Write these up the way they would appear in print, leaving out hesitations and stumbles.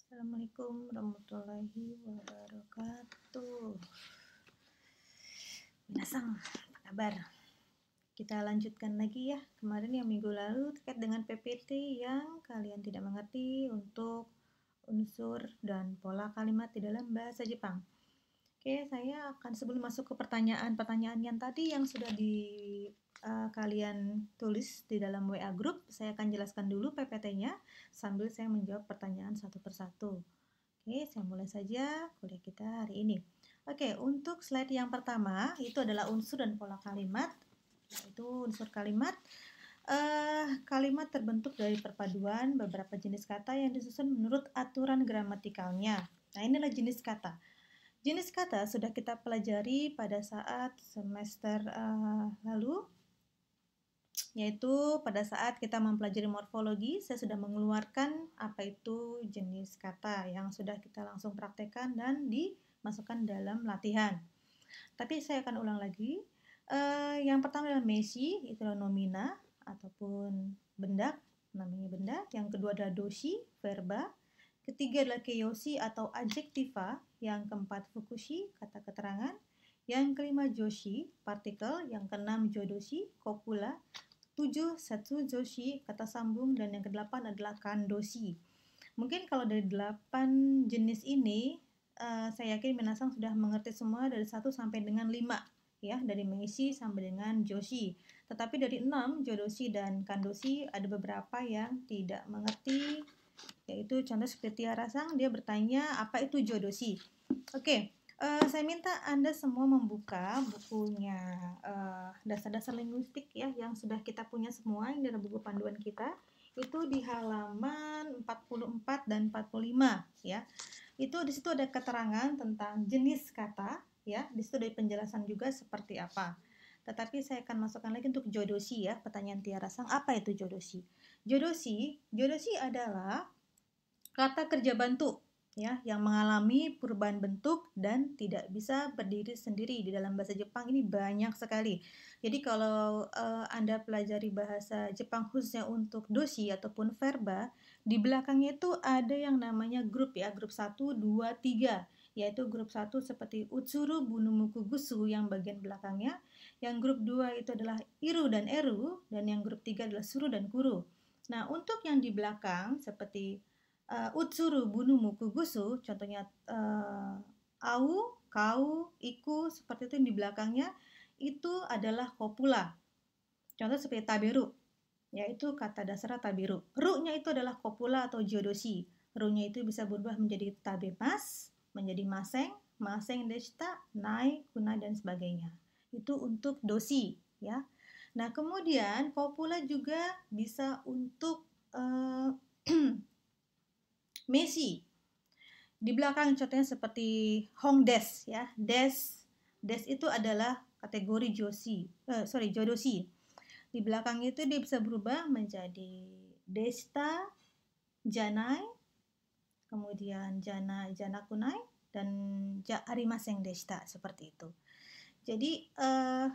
Assalamualaikum warahmatullahi wabarakatuh. Minasang, apa kabar? Kita lanjutkan lagi ya. Kemarin yang minggu lalu terkait dengan PPT yang kalian tidak mengerti untuk unsur dan pola kalimat di dalam bahasa Jepang. Oke, saya akan sebelum masuk ke pertanyaan-pertanyaan yang tadi yang sudah kalian tulis di dalam WA group, saya akan jelaskan dulu PPT-nya sambil saya menjawab pertanyaan satu persatu. Oke, saya mulai saja kuliah kita hari ini. Oke, untuk slide yang pertama itu adalah unsur dan pola kalimat. Yaitu unsur kalimat. Kalimat terbentuk dari perpaduan beberapa jenis kata yang disusun menurut aturan gramatikalnya. Nah, inilah jenis kata. Jenis kata sudah kita pelajari pada saat semester lalu, yaitu pada saat kita mempelajari morfologi, saya sudah mengeluarkan apa itu jenis kata yang sudah kita langsung praktekkan dan dimasukkan dalam latihan. Tapi saya akan ulang lagi. Yang pertama adalah meshi, itu adalah nomina ataupun benda, namanya benda. Yang kedua adalah doshi, verba. Ketiga adalah keiyoshi atau adjektiva. Yang keempat fukushi, kata keterangan. Yang kelima joshi, partikel. Yang keenam jodoshi, copula. 7 satu joshi, kata sambung, dan yang ke-8 adalah kandoshi. Mungkin kalau dari 8 jenis ini saya yakin minasang sudah mengerti semua dari 1 sampai dengan 5 ya, dari meshi sampai dengan joshi. Tetapi dari 6 jodoshi dan kandoshi ada beberapa yang tidak mengerti, yaitu contoh seperti Tiara-san, dia bertanya apa itu jodoshi. Oke. Saya minta Anda semua membuka bukunya dasar-dasar linguistik ya, yang sudah kita punya semua, ini adalah buku panduan kita. Itu di halaman 44 dan 45 ya. Itu di situ ada keterangan tentang jenis kata ya, di situ ada penjelasan juga seperti apa. Tetapi saya akan masukkan lagi untuk jodoshi ya, pertanyaan Tiara-san, apa itu jodoshi? Jodoshi adalah kata kerja bantu ya, yang mengalami perubahan bentuk dan tidak bisa berdiri sendiri. Di dalam bahasa Jepang ini banyak sekali. Jadi kalau Anda pelajari bahasa Jepang khususnya untuk doshi ataupun verba, di belakangnya itu ada yang namanya grup ya, grup 1, 2, 3. Yaitu grup 1 seperti utsuru, bunumuku, gusu yang bagian belakangnya. Yang grup 2 itu adalah iru dan eru, dan yang grup 3 adalah suru dan kuru. Nah, untuk yang di belakang seperti utsuru, bunumu, kugusu, contohnya au, kau, iku, seperti itu yang di belakangnya itu adalah kopula. Contoh seperti taberu, yaitu kata dasar taberu. Ru-nya itu adalah kopula atau jodoshi. Ru-nya itu bisa berubah menjadi tabemas, menjadi maseng, maseng deshita, nai, kunai, dan sebagainya. Itu untuk doshi, ya. Nah, kemudian kopula juga bisa untuk meshi. Di belakang contohnya seperti hongdes ya. Des itu adalah kategori jodoshi. Di belakang itu dia bisa berubah menjadi deshita, janai, kemudian jana kunai, dan arimaseng deshita, seperti itu. Jadi saya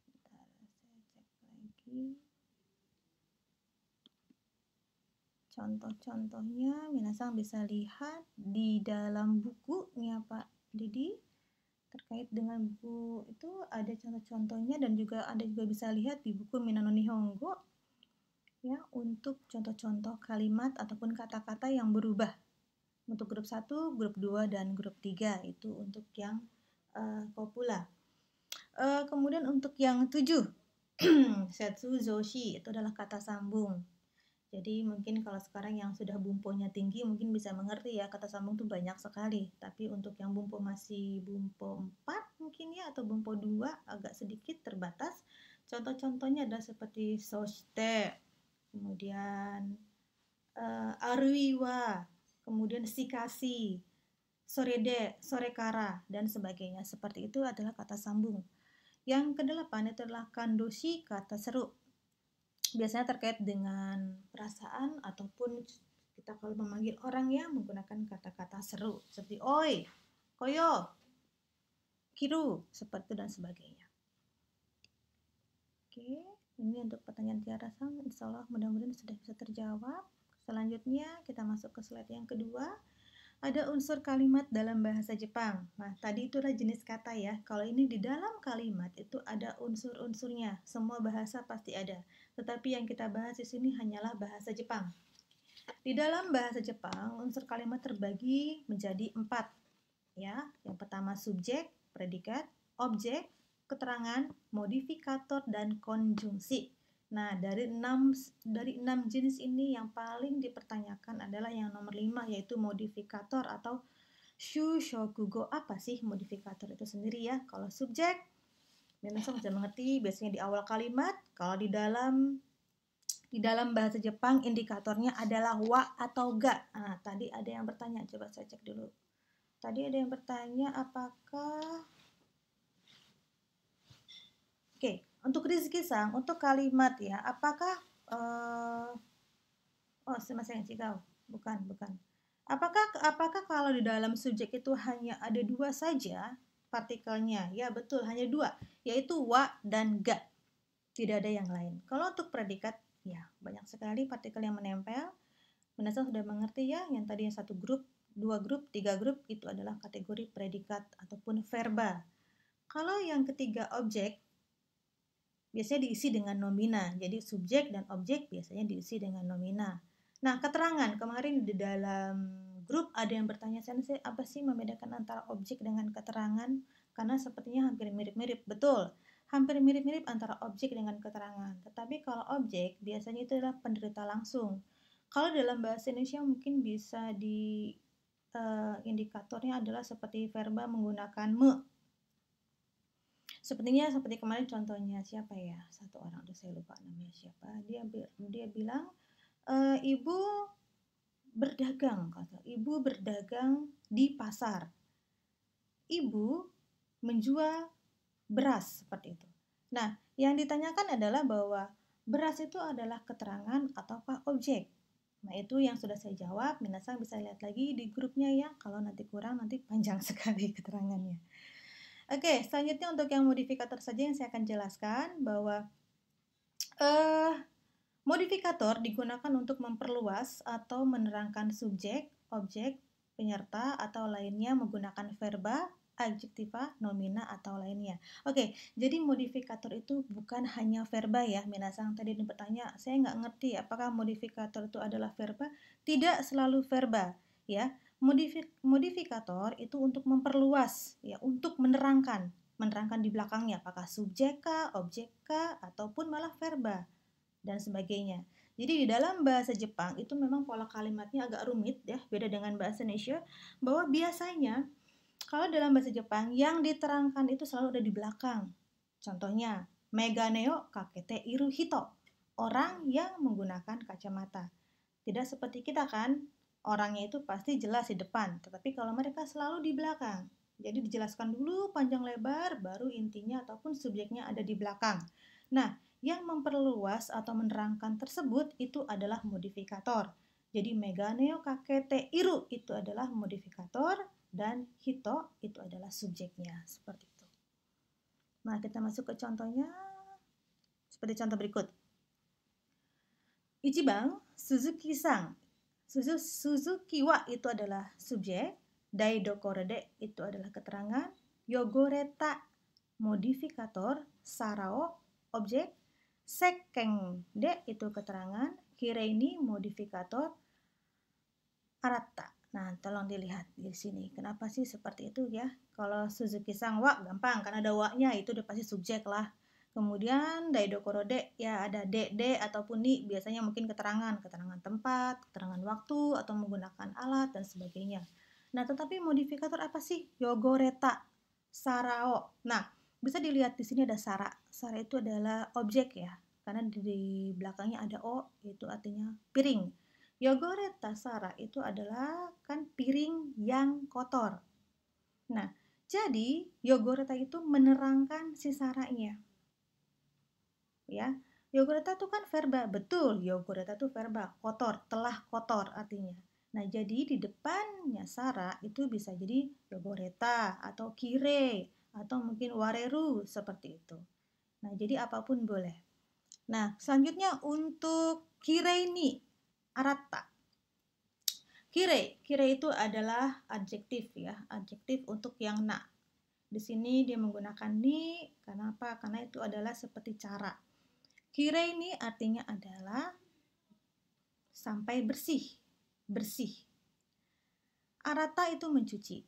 cek lagi. Contoh-contohnya minasang bisa lihat di dalam bukunya Pak Didi. Terkait dengan buku itu ada contoh-contohnya, dan juga Anda juga bisa lihat di buku Minano Nihongo ya, untuk contoh-contoh kalimat ataupun kata-kata yang berubah untuk grup 1, grup 2, dan grup 3. Itu untuk yang kopula. Kemudian untuk yang 7 setsu zoshi, itu adalah kata sambung. Jadi mungkin kalau sekarang yang sudah bumponya tinggi mungkin bisa mengerti ya, kata sambung itu banyak sekali. Tapi untuk yang bumpo masih bumpo 4 mungkin ya, atau bumpo 2 agak sedikit terbatas. Contoh-contohnya adalah seperti soshite, kemudian aruiwa, kemudian shikashi, sorede, sorekara, dan sebagainya. Seperti itu adalah kata sambung. Yang ke-8 itu adalah kandoshi, kata seru. Biasanya terkait dengan perasaan ataupun kita kalau memanggil orang ya menggunakan kata-kata seru seperti oi, koyo, kiru, seperti itu dan sebagainya. Oke, ini untuk pertanyaan Tiara Sang, insya Allah mudah-mudahan sudah bisa terjawab. Selanjutnya kita masuk ke slide yang kedua. Ada unsur kalimat dalam bahasa Jepang. Nah, tadi itu adalah jenis kata ya. Kalau ini di dalam kalimat itu ada unsur-unsurnya. Semua bahasa pasti ada. Tetapi yang kita bahas di sini hanyalah bahasa Jepang. Di dalam bahasa Jepang, unsur kalimat terbagi menjadi 4. Ya, yang pertama subjek, predikat, objek, keterangan, modifikator, dan konjungsi. Nah, dari 6 jenis ini yang paling dipertanyakan adalah yang nomor 5, yaitu modifikator atau shushokugo. Apa sih modifikator itu sendiri ya? Kalau subjek, minasan sudah mengerti, biasanya di awal kalimat. Kalau di dalam bahasa Jepang, indikatornya adalah wa atau ga. Nah, tadi ada yang bertanya, coba saya cek dulu. Tadi ada yang bertanya apakah... Oke, untuk Rizky-san, untuk kalimat ya, apakah masih Cikau? Bukan. Apakah kalau di dalam subjek itu hanya ada 2 saja partikelnya? Ya, betul, hanya 2, yaitu wa dan ga. Tidak ada yang lain. Kalau untuk predikat, ya, banyak sekali partikel yang menempel. Minasan sudah mengerti ya, yang tadi yang 1 grup, 2 grup, 3 grup, itu adalah kategori predikat ataupun verba. Kalau yang ketiga objek, biasanya diisi dengan nomina. Jadi subjek dan objek biasanya diisi dengan nomina. Nah, keterangan. Kemarin di dalam grup ada yang bertanya, Sensei, apa sih membedakan antara objek dengan keterangan? Karena sepertinya hampir mirip-mirip. Betul, hampir mirip-mirip antara objek dengan keterangan. Tetapi kalau objek, biasanya itu adalah penderita langsung. Kalau dalam bahasa Indonesia mungkin bisa indikatornya adalah seperti verba menggunakan me. Sepertinya seperti kemarin contohnya siapa ya, satu orang, saya lupa namanya siapa, dia bilang ibu berdagang, ibu berdagang di pasar, ibu menjual beras, seperti itu. Nah, yang ditanyakan adalah bahwa beras itu adalah keterangan ataukah objek. Nah, itu yang sudah saya jawab. Minasan bisa lihat lagi di grupnya ya, kalau nanti kurang nanti panjang sekali keterangannya. Oke, selanjutnya untuk yang modifikator saja yang saya akan jelaskan bahwa modifikator digunakan untuk memperluas atau menerangkan subjek, objek, penyerta, atau lainnya menggunakan verba, adjektiva, nomina, atau lainnya. Oke, jadi modifikator itu bukan hanya verba ya. Minasang tadi bertanya, saya nggak ngerti apakah modifikator itu adalah verba. Tidak selalu verba ya. Modifikator itu untuk memperluas ya, untuk menerangkan di belakangnya apakah subjek kah, objek kah, ataupun malah verba dan sebagainya. Jadi di dalam bahasa Jepang itu memang pola kalimatnya agak rumit ya, beda dengan bahasa Indonesia, bahwa biasanya kalau dalam bahasa Jepang yang diterangkan itu selalu ada di belakang. Contohnya, megane o kakete iru hito, orang yang menggunakan kacamata. Tidak seperti kita kan, orangnya itu pasti jelas di depan, tetapi kalau mereka selalu di belakang. Jadi dijelaskan dulu panjang lebar, baru intinya ataupun subjeknya ada di belakang. Nah, yang memperluas atau menerangkan tersebut itu adalah modifikator. Jadi megane o kakete iru itu adalah modifikator dan hito itu adalah subjeknya. Seperti itu. Nah, kita masuk ke contohnya. Seperti contoh berikut. Ichiban, Suzuki-san. Suzuki wa itu adalah subjek, daidokoro de itu adalah keterangan, yogoreta modifikator, sarao objek, seken de itu keterangan, kireini modifikator, arata. Nah, tolong dilihat di sini. Kenapa sih seperti itu ya? Kalau Suzuki-san wa gampang, karena ada wa-nya itu udah pasti subjek lah. Kemudian daidokoro de ya ada de ataupun ni, biasanya mungkin keterangan tempat, keterangan waktu atau menggunakan alat dan sebagainya. Nah, tetapi modifikator apa sih? Yogoreta, sarao. Nah, bisa dilihat di sini ada sara. Sara itu adalah objek ya, karena di belakangnya ada o, itu artinya piring. Yogoreta sara itu adalah kan piring yang kotor. Nah, jadi yogoreta itu menerangkan si saranya. Ya, yogoreta itu kan verba, betul, yogoreta itu verba, kotor, telah kotor artinya. Nah, jadi di depannya sara itu bisa jadi yogoreta atau kire atau mungkin wareru seperti itu. Nah, jadi apapun boleh. Nah, selanjutnya untuk kire ini arata. Kire itu adalah adjektif ya, adjektif untuk yang na. Di sini dia menggunakan ni, karena apa? Karena itu adalah seperti cara. Kire ini artinya adalah sampai bersih, bersih. Arata itu mencuci,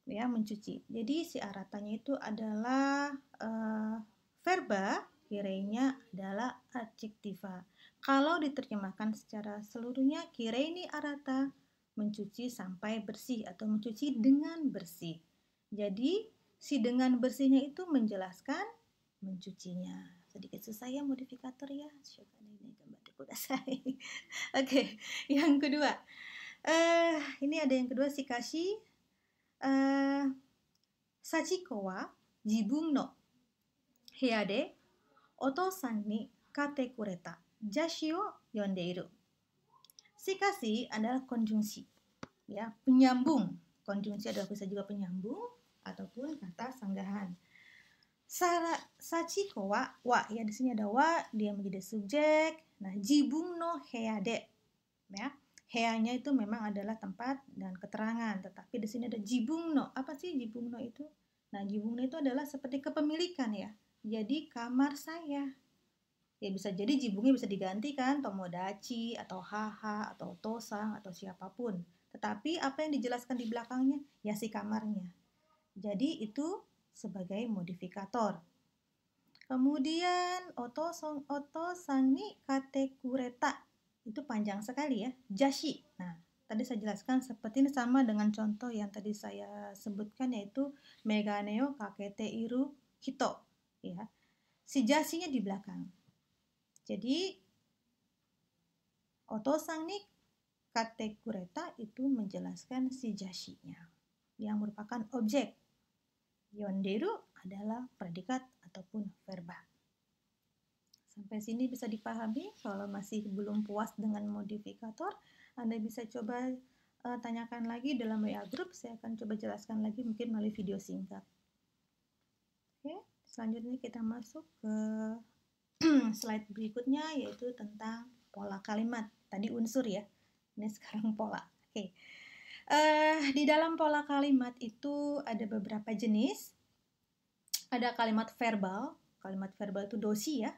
ya mencuci. Jadi si aratanya itu adalah verba, kirenya adalah adjektiva. Kalau diterjemahkan secara seluruhnya, kire ini arata, mencuci sampai bersih atau mencuci dengan bersih. Jadi si dengan bersihnya itu menjelaskan mencucinya. Sedikit susah ya modifikator ya. Oke, yang kedua. Ini ada yang kedua shikashi. Sachiko wa jibun no buya de otosan ni kate kureta jashi o yondeiru. Shikashi adalah konjungsi, ya, penyambung. Konjungsi adalah bisa juga penyambung ataupun kata sanggahan. Sachiko wa ya di sini ada wa, dia menjadi subjek. Nah, jibun no buya de, ya. Heanya itu memang adalah tempat dan keterangan, tetapi di sini ada jibun no. Apa sih jibun no itu? Nah, jibun no itu adalah seperti kepemilikan ya. Jadi kamar saya. Ya bisa jadi jibungnya bisa digantikan tomodachi atau haha atau tosang atau siapapun. Tetapi apa yang dijelaskan di belakangnya? Ya si kamarnya. Jadi itu sebagai modifikator. Kemudian otosang ni kate kureta. Itu panjang sekali ya, jashi. Nah, tadi saya jelaskan seperti ini sama dengan contoh yang tadi saya sebutkan, yaitu megane o kakete iru hito, ya. Si jashinya di belakang. Jadi otosang ni kate kureta itu menjelaskan si jashinya yang merupakan objek. Yondeiru adalah predikat ataupun verba. Sampai sini bisa dipahami. Kalau masih belum puas dengan modifikator, Anda bisa coba tanyakan lagi dalam WA group. Saya akan coba jelaskan lagi mungkin melalui video singkat. Oke, selanjutnya kita masuk ke slide berikutnya, yaitu tentang pola kalimat. Tadi unsur ya, ini sekarang pola. Oke, di dalam pola kalimat itu ada beberapa jenis. Ada kalimat verbal. Kalimat verbal itu dosi ya.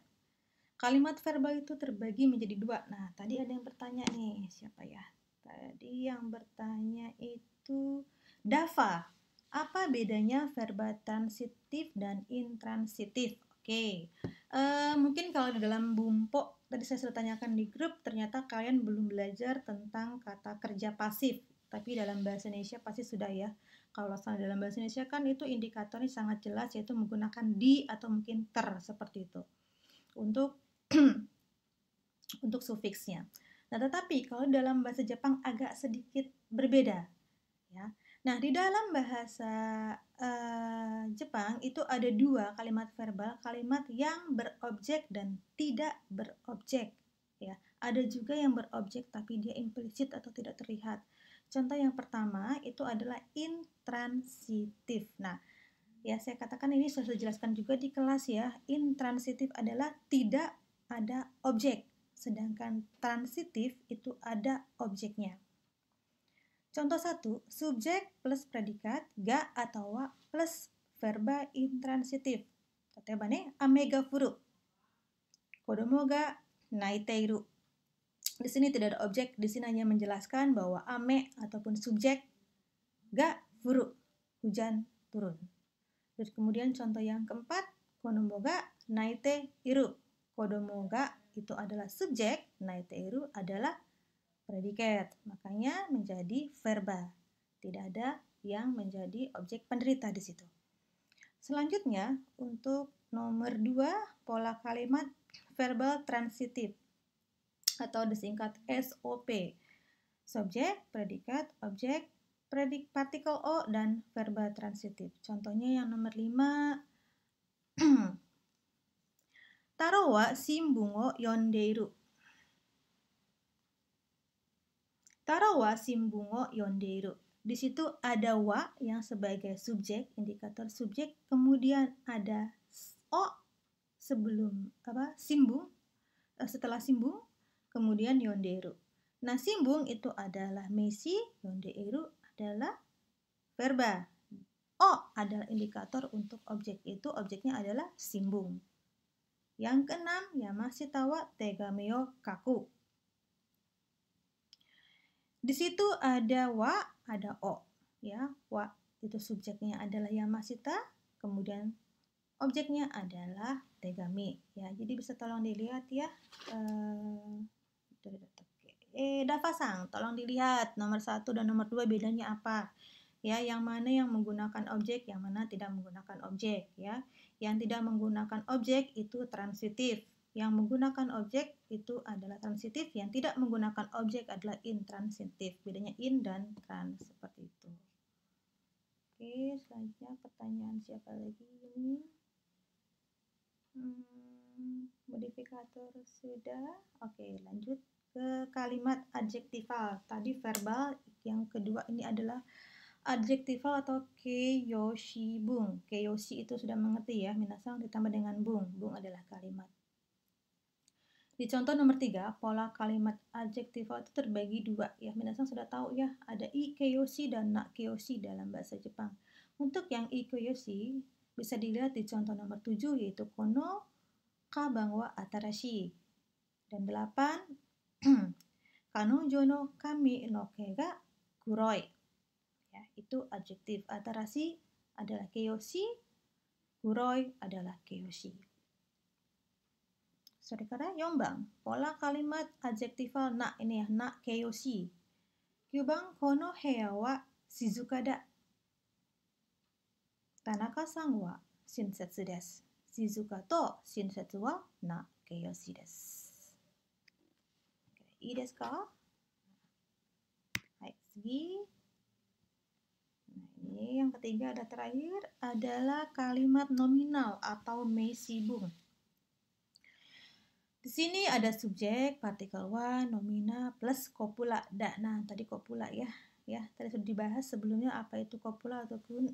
Kalimat verbal itu terbagi menjadi dua. Nah, tadi ada yang bertanya nih, siapa ya? Tadi yang bertanya itu Dava. Apa bedanya verba transitif dan intransitif? Oke. Mungkin kalau di dalam Bumpo, tadi saya sudah tanyakan di grup, ternyata kalian belum belajar tentang kata kerja pasif. Tapi dalam bahasa Indonesia pasti sudah ya. Kalau dalam bahasa Indonesia kan itu indikatornya sangat jelas, yaitu menggunakan di atau mungkin ter, seperti itu. Untuk sufiksnya. Nah, tetapi kalau dalam bahasa Jepang agak sedikit berbeda, ya. Nah, di dalam bahasa Jepang itu ada dua kalimat verbal, kalimat yang berobjek dan tidak berobjek, ya. Ada juga yang berobjek tapi dia implisit atau tidak terlihat. Contoh yang pertama itu adalah intransitif. Nah, ya saya katakan ini sudah saya jelaskan juga di kelas ya. Intransitif adalah tidak ada objek, sedangkan transitif itu ada objeknya. Contoh 1, subjek plus predikat ga atau wa plus verba intransitif. Tateba ne, ame ga furu, kodomo ga naiteiru. Di sini tidak ada objek, di sini hanya menjelaskan bahwa ame ataupun subjek, ga furu, hujan turun. Terus kemudian contoh yang keempat, kodomo ga naite iru. Kodomo ga itu adalah subjek, naite iru adalah predikat. Makanya menjadi verba. Tidak ada yang menjadi objek penderita di situ. Selanjutnya, untuk nomor 2, pola kalimat verbal transitif atau disingkat SOP. Subjek, predikat, objek, partikel o, dan verba transitif. Contohnya yang nomor 5, Taro wa shimbun o yondeiru. Taro wa shimbun o yondeiru. Di situ ada wa yang sebagai subjek, indikator subjek, kemudian ada o sebelum shimbun, setelah shimbun, kemudian yondeiru. Nah, simbung itu adalah meisi, yondeiru adalah verba. O adalah indikator untuk objek, itu objeknya adalah simbung. Yang keenam, yamashita wa tegami o kaku. Di situ ada wa, ada o, ya. Wa itu subjeknya adalah yamashita, kemudian objeknya adalah tegami, ya. Jadi bisa tolong dilihat ya. Dafasang, tolong dilihat nomor 1 dan nomor 2 bedanya apa? Ya, yang mana yang menggunakan objek, yang mana tidak menggunakan objek, ya. Yang tidak menggunakan objek itu transitif. Yang menggunakan objek itu adalah transitif, yang tidak menggunakan objek adalah intransitif. Bedanya in dan trans, seperti itu. Oke, selanjutnya pertanyaan siapa lagi ini? Modifikator sudah. Oke, lanjut ke kalimat adjektifal. Tadi verbal, yang kedua ini adalah adjektifal atau keiyoshi bung. Keiyoshi itu sudah mengerti ya, minasang, ditambah dengan bung. Bung adalah kalimat. Di contoh nomor 3, pola kalimat adjektifal itu terbagi dua ya. Minasang sudah tahu ya, ada ikeyoshi dan nakeyoshi dalam bahasa Jepang. Untuk yang ikeyoshi bisa dilihat di contoh nomor 7, yaitu kono kabang wa atarashi. Dan 8, kanojo no kami no ke ga kuroi. Ya, itu adjektif. Atarashi adalah keiyoshi, kuroi adalah keiyoshi. Saudara, 4 番, pola kalimat adjektifal na, ini ya, na keiyoshi. 9番, kono heya wa shizuka da. Tanaka san wa shinsetsu desu. Shizuka to shinsetsu wa na keiyoshi desu. Ii desu ka? Hai, segi. Nah, ini yang ketiga ada terakhir adalah kalimat nominal atau meisibung. Di sini ada subjek, partikel wa, nomina, plus kopula da. Nah, tadi kopula ya. Ya, tadi sudah dibahas sebelumnya apa itu kopula ataupun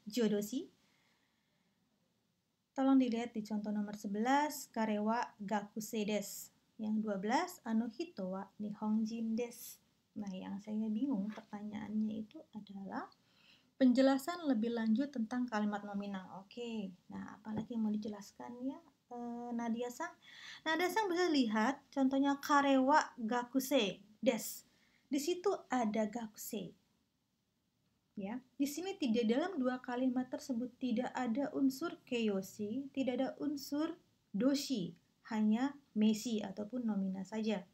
jodoshi. Tolong dilihat di contoh nomor 11, kare wa gakusei desu. Yang 12, ano hito wa nihonjin desu. Nah, yang saya bingung pertanyaannya itu adalah penjelasan lebih lanjut tentang kalimat nominal. Oke, nah apalagi yang mau dijelaskan ya? Nadia-san bisa lihat contohnya karewa gakusei des. Di situ ada gakusei. Ya, di sini tidak, dalam dua kalimat tersebut tidak ada unsur keiyoshi, tidak ada unsur doshi, hanya meisi ataupun nomina saja.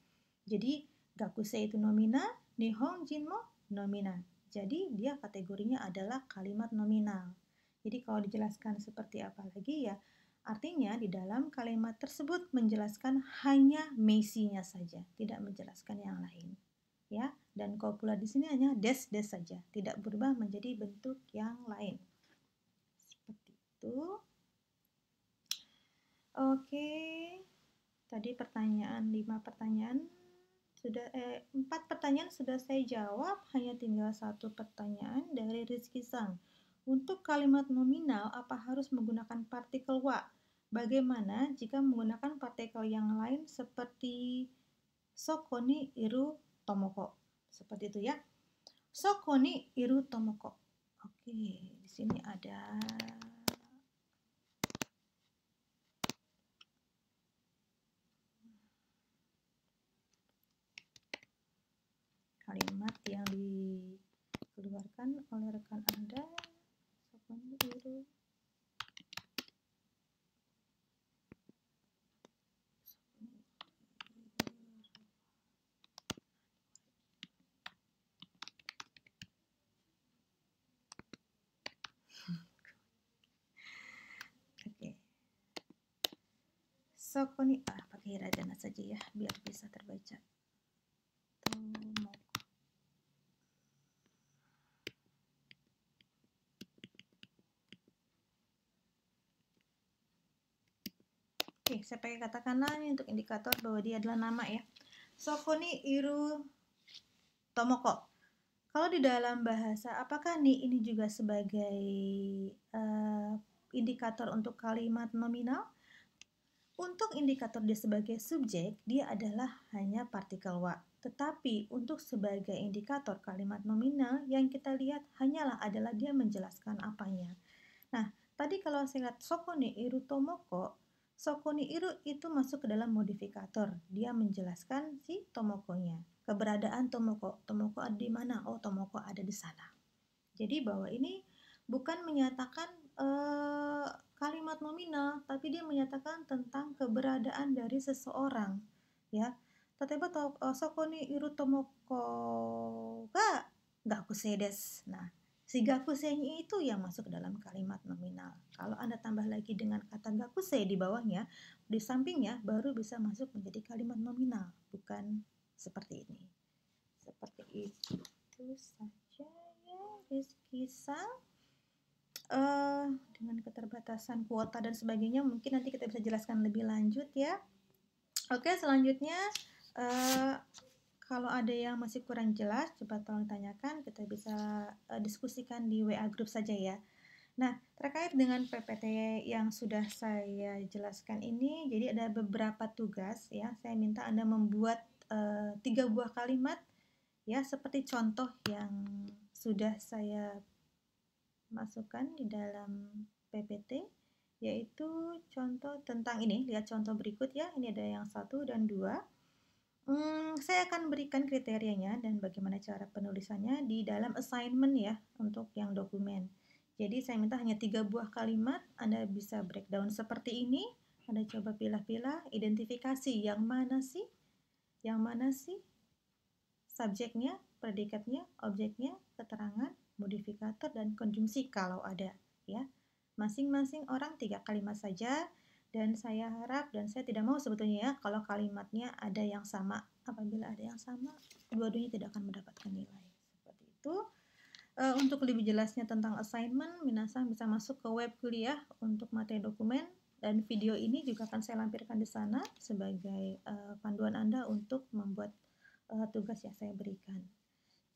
Jadi gakusei itu nomina, nihonjin mo nomina. Jadi dia kategorinya adalah kalimat nominal. Jadi kalau dijelaskan seperti apa lagi ya? Artinya di dalam kalimat tersebut menjelaskan hanya meisinya saja, tidak menjelaskan yang lain. Ya, dan kopula di sini hanya des saja, tidak berubah menjadi bentuk yang lain. Seperti itu. Oke. Tadi pertanyaan 5 pertanyaan sudah 4 pertanyaan sudah saya jawab, hanya tinggal 1 pertanyaan dari Rizky Sang. Untuk kalimat nominal, apa harus menggunakan partikel wa? Bagaimana jika menggunakan partikel yang lain seperti soko ni iru tomoko? Seperti itu ya. Soko ni iru tomoko. Oke, di sini ada kalimat yang dikeluarkan oleh rekan Anda. Soko ni iru. Oke. Soko ni pakai hiragana saja ya biar bisa terbaca. Tomoko. Oke, saya pakai katakana ini untuk indikator bahwa dia adalah nama ya. Soko ni iru tomoko. Kalau di dalam bahasa, apakah ni ini juga sebagai indikator untuk kalimat nominal? Untuk indikator dia sebagai subjek, dia adalah hanya partikel wa. Tetapi untuk sebagai indikator kalimat nominal yang kita lihat hanyalah adalah dia menjelaskan apanya. Nah, tadi kalau saya lihat soko ni iru tomoko, soko ni iru itu masuk ke dalam modifikator. Dia menjelaskan si tomokonya. Keberadaan tomoko. Tomoko ada di mana? Oh, tomoko ada di sana. Jadi bahwa ini bukan menyatakan kalimat nominal, tapi dia menyatakan tentang keberadaan dari seseorang, ya. Tateba soko ni iru tomoko ga gakusei desu. Nah, si gakusei itu yang masuk dalam kalimat nominal. Kalau Anda tambah lagi dengan kata gakusei di bawahnya, di sampingnya baru bisa masuk menjadi kalimat nominal, bukan seperti ini. Seperti itu saja ya, Rizky-san. Dengan keterbatasan kuota dan sebagainya, mungkin nanti kita bisa jelaskan lebih lanjut ya. Oke, selanjutnya kalau ada yang masih kurang jelas, coba tolong tanyakan, kita bisa diskusikan di WA group saja ya. Nah, terkait dengan PPT yang sudah saya jelaskan ini, jadi ada beberapa tugas ya. Saya minta Anda membuat 3 buah kalimat ya, seperti contoh yang sudah saya masukkan di dalam PPT, yaitu contoh tentang ini. Lihat contoh berikut ya, ini ada yang 1 dan 2. Saya akan berikan kriterianya dan bagaimana cara penulisannya di dalam assignment ya, untuk yang dokumen. Jadi saya minta hanya 3 buah kalimat, Anda bisa breakdown seperti ini. Anda coba pilah-pilah, identifikasi yang mana sih subjeknya, predikatnya, objeknya, keterangan, modifikator, dan konjungsi kalau ada ya. Masing-masing orang 3 kalimat saja, dan saya harap dan saya tidak mau sebetulnya ya kalau kalimatnya ada yang sama. Apabila ada yang sama, dua-duanya tidak akan mendapatkan nilai. Seperti itu. Untuk lebih jelasnya tentang assignment, minasan bisa masuk ke web kuliah untuk materi dokumen, dan video ini juga akan saya lampirkan di sana sebagai panduan Anda untuk membuat tugas yang saya berikan.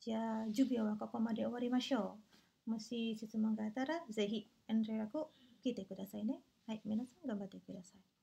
じゃあ、授業はここまで終わりましょう。もし質問があったら、ぜひ遠慮なく聞いてくださいね。はい、皆さん頑張ってください。